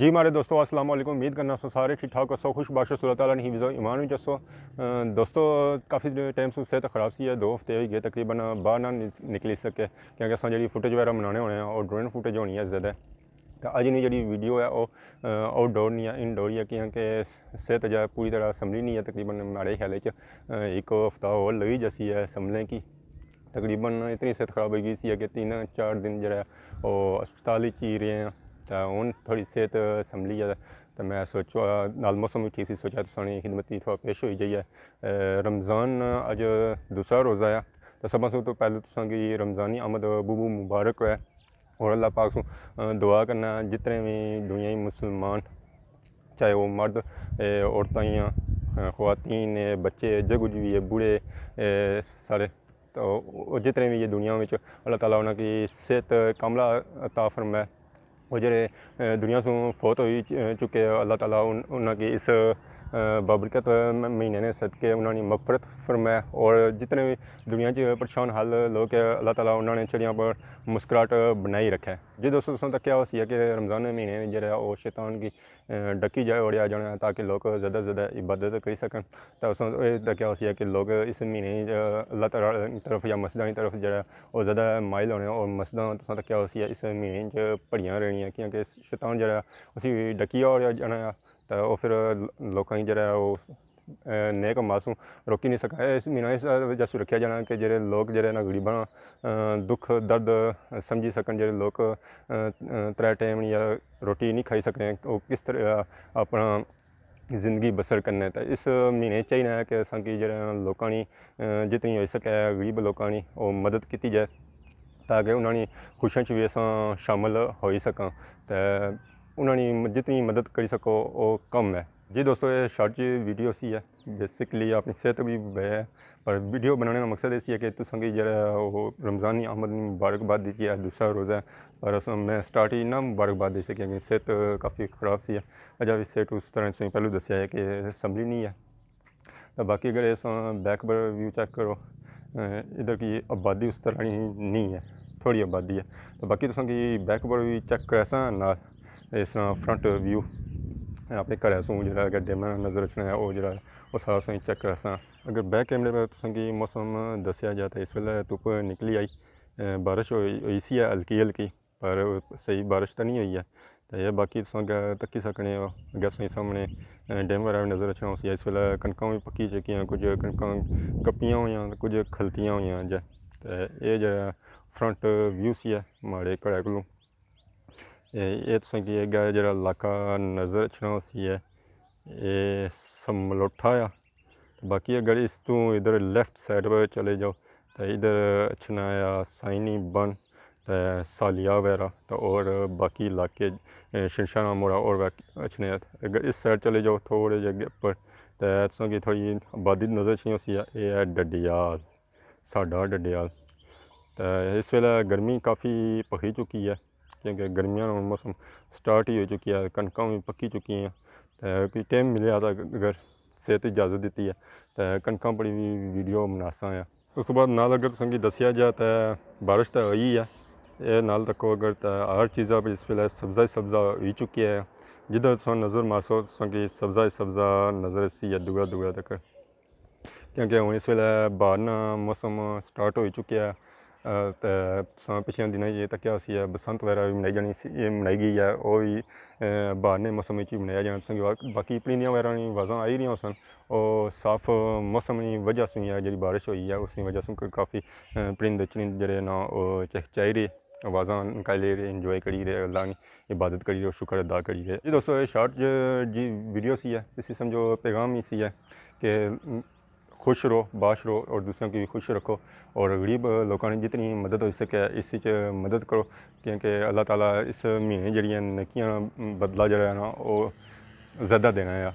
जी मारे दोस्तों अस्सलाम वालेकुम। उम्मीद करना सो सारे ठीक ठाक हो, खुश बादशाह सुल्लाह ताला ने हिफ्ज़ ईमान में जसो। दोस्तों काफ़ी टाइम से सेहत ख़राब सी है, 2 हफ्ते हो गए तकरीबन बाहर ना निकली सके क्योंकि अस जी फुटेज वगैरह बनाने होने और ड्रोन फुटेज होनी है ज़्यादा। तो अज नहीं जी वीडियो है वो आउटडोर नहीं है, इनडोर ही है क्योंकि सेहत जो पूरी तरह संभली नहीं है। तकरीबन माड़े ख्याल एक हफ्ता और लगी जैसी है संभलने की। तकरीबन इतनी सेहत ख़राब हो गई सी कि 3-4 दिन जो वो अस्पताल ही रहे हैं। तो हूँ थोड़ी सेहत संभली है तो मैं सोचो नाल मौसम भी ठीक सी सोचा तुसानी खिदमत थोड़ा पेश हो जाइए। रमज़ान अज दूसरा रोज़ा है तो सब तो पहले तुसांगी रमज़ानी आमद बूबू मुबारक है। और अल्लाह पाक सु दुआ करना जितने भी दुनिया मुसलमान चाहे वो मर्द औरतां या ख़वातीन बच्चे जो कुछ भी है बूढ़े सारे तो जितने भी ये दुनिया में अल्लाह ताला उन्होंने सेहत कामला अता फरमाए। वो जड़े दुनिया से फौत हो चुके अल्लाह ताला उन्होंने इस बाबरकत महीने ने सदके उन्होंने मगफरत फरमाए। और जितने भी दुनिया परेशान हाल लोग अल्लाह ताला उन्होंने चिड़िया पर मुस्कुराहट बनाई रखा है। जी दोस्तों तुम तक क्या हो सी कि रमज़ान महीने में जो वो शैतान की डकी जाए और जाना ताकि लोग ज़्यादा से ज़्यादा इबादत कर सकन। तो क्या हो सी कि लोग इस महीने अल्लाह ताला की तरफ या मस्जिदा की तरफ जो वो ज़्यादा माइल होने और मस्जिदा तुम तक क्या हो सी इस महीने भरियां रहनियाँ क्योंकि शैतान जो उसी डकी और जाना तो वह फिर लोगों की जो वो नेक मासूम रोकी नहीं सका। इस महीना इस वजह से रखा जाना कि जो लोग जो ना गरीबा दुख दर्द समझी सकन। जो लोग 3 टाइम या रोटी नहीं खाई सकने वो किस तरह अपना जिंदगी बसर करने। तो इस महीने चाहिए है कि असी जो लोगों की जितनी हो सके गरीब लोगों की वो मदद की जाए ताकि उन्होंने खुशियों भी अस शामिल हो सका। तो उन्होंने जितनी मदद कर सको वो कम है। जी दोस्तों ये शॉर्ट जी वीडियो सी है बेसिकली अपनी सेहत भी है पर वीडियो बनाने का मकसद ऐसी है कि तुसेंगी जो रमज़ानी आमद मुबारकबाद दी है दूसरा रोज़ा है पर अस मैं स्टार्ट ही ना मुबारकबाद दे सकें। सेहत काफ़ी ख़राब सी है अजा भी सेहत उस तरह से पहलू दसिया है कि संभली नहीं है। तो बाकी अगर इस बैक पर व्यू चेक करो इधर की आबादी उस तरह नहीं है, थोड़ी आबादी है। तो बाकी तुसेंगी बैक पर भी चेक कर ना इस फ्रंट व्यू अपने घर सू जो गड्डे में नज़र रखना है वो जो वो सारा सही चेक कर अगर बैक कैमरे पर तुसेंगी मौसम दसिया जाए तो इस वेले धुप निकली आई बारिश हुई सी है हल्की हल्की पर सही बारिश तो नहीं हुई है। तो ये बाकी तुम तक्की सकने हो अगर सही सामने डैम वगैरह नज़र रखना उस इस वेले कणक भी पक्की चुकी कुछ कणक कप्पियां हुई कुछ खलतियां हुई जो तो ये जो फ्रंट व्यू सी है माड़े घड़े को ये तुसेंगी अगर जो इलाका नज़र रखना उसी है ये समलोठा आ। बाकी अगर इस तू इधर लेफ्ट साइड पर चले जाओ तो इधर अच्छना आ साइनी बन तो सालिया वगैरह तो और बाकी इलाके शिनशाना मोड़ा और अच्छने। अगर इस साइड चले जाओ थोड़े जगह पर तो तुसेंगी थोड़ी आबादी नज़र अच्छी उसी ये है डडियाल साडा डडियाल। तो इस वेले गर्मी काफ़ी भखी चुकी है क्योंकि गर्मियों का मौसम स्टार्ट ही हो चुकी है कणक भी पक्की चुकी हैं। तो कोई टाइम मिले तो अगर सेहत इजाज़त दी है तो कणक पर भी वीडियो बनासा है। उस तो बाद नाल अगर तुसेंगी दसिया जाए तो बारिश तो हुई है ये नाल तको अगर तो हर चीज़ा पर इस वेले सब्ज़ा ही सब्ज़ा हो चुकी है जिधर तुम नज़र मारसो तुसेंगी सब्ज़ा ही सब्ज़ा नज़र सी है दूरा दूरा तक क्योंकि हूँ इस वेले बारना मौसम स्टार्ट हो चुके है। तो पिछले दिनों तक क्या उसी बसंत वगैरह भी मनाई जानी मनाई गई है वो भी बारने मौसम में मनाया जाना तुसेंगी। बाकी परिंदियां वगैरह आवाज़ा आई रही सन और साफ मौसम की वजह से है जी बारिश हुई है उसकी वजह से काफ़ी परिंद चरिंद जड़े ना चहचाई रहे आवाज़ा निकाले रहे इंजॉय करी रहे अल्लाह की इबादत करी रहे शुक्र अदा करी रहे। जी दोस्तों ये शॉर्ट जी वीडियो सी है इसी समझो पैगाम ही सी है कि खुश रहो बाश रहो और दूसरों की भी खुश रखो और गरीब लोगों की जितनी मदद हो सके इस मदद करो क्योंकि अल्लाह ताला इस महीने जड़ियाँ नकियां बदला जरा ना वो ज़्यादा देना है।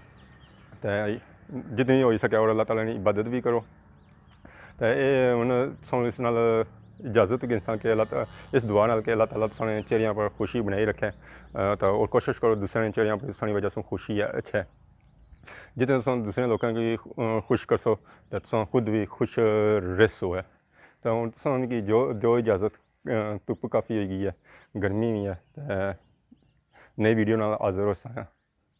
तो जितनी हो सके और अल्लाह ताला की इबादत भी करो। तो ये हूँ इस नाल इजाज़त गिनसा कि इस दुआ नाल कि अल्लाह ताला तुसाने चेहरिया पर खुशी बनाई रखे। तो और कोशिश करो दूसरे चेहरिया पर तुसानी वजह से खुशी है अच्छा है जितने तुम दूसरे लोगों की खुश कर सो तो तुम खुद भी खुश रहो है। तो हूँ तुम जो इजाज़त धुप काफ़ी हो गई है गर्मी भी है नई वीडियो नाल हाज़र हो।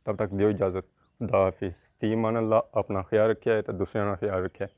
तब तक दियो इजाज़त। खुदा हाफिज़। फ़ी अमान अल्लाह। अपना ख्याल रखिए तो दूसरों का ख्याल रखिए।